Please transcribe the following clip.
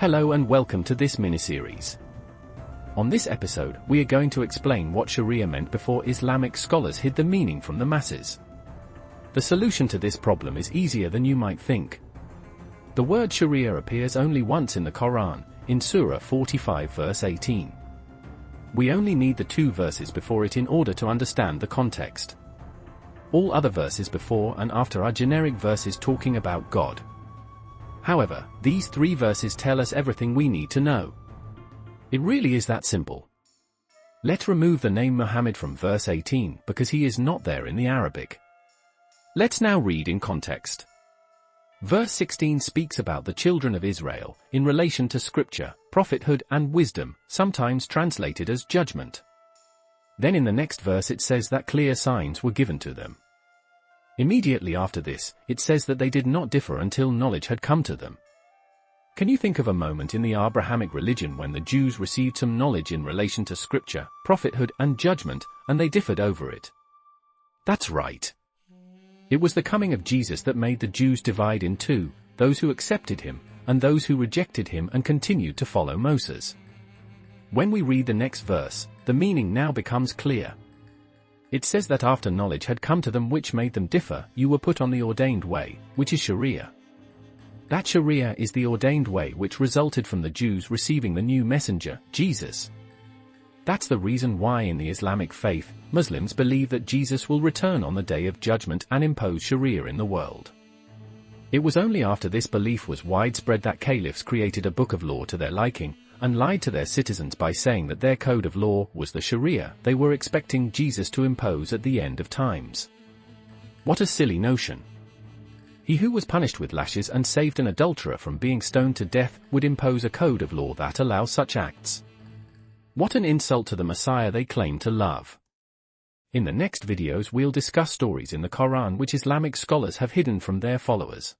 Hello and welcome to this mini-series. On this episode, we are going to explain what Sharia meant before Islamic scholars hid the meaning from the masses. The solution to this problem is easier than you might think. The word Sharia appears only once in the Quran, in Surah 45 verse 18. We only need the two verses before it in order to understand the context. All other verses before and after are generic verses talking about God. However, these three verses tell us everything we need to know. It really is that simple. Let's remove the name Muhammad from verse 18 because he is not there in the Arabic. Let's now read in context. Verse 16 speaks about the children of Israel, in relation to scripture, prophethood and wisdom, sometimes translated as judgment. Then in the next verse it says that clear signs were given to them. Immediately after this, it says that they did not differ until knowledge had come to them. Can you think of a moment in the Abrahamic religion when the Jews received some knowledge in relation to scripture, prophethood and judgment, and they differed over it? That's right. It was the coming of Jesus that made the Jews divide in two, those who accepted him, and those who rejected him and continued to follow Moses. When we read the next verse, the meaning now becomes clear. It says that after knowledge had come to them which made them differ, you were put on the ordained way, which is Sharia. That Sharia is the ordained way which resulted from the Jews receiving the new messenger, Jesus. That's the reason why in the Islamic faith, Muslims believe that Jesus will return on the Day of Judgment and impose Sharia in the world. It was only after this belief was widespread that caliphs created a book of law to their liking, and lied to their citizens by saying that their code of law was the Sharia they were expecting Jesus to impose at the end of times. What a silly notion. He who was punished with lashes and saved an adulterer from being stoned to death would impose a code of law that allows such acts. What an insult to the Messiah they claim to love. In the next videos we'll discuss stories in the Quran which Islamic scholars have hidden from their followers.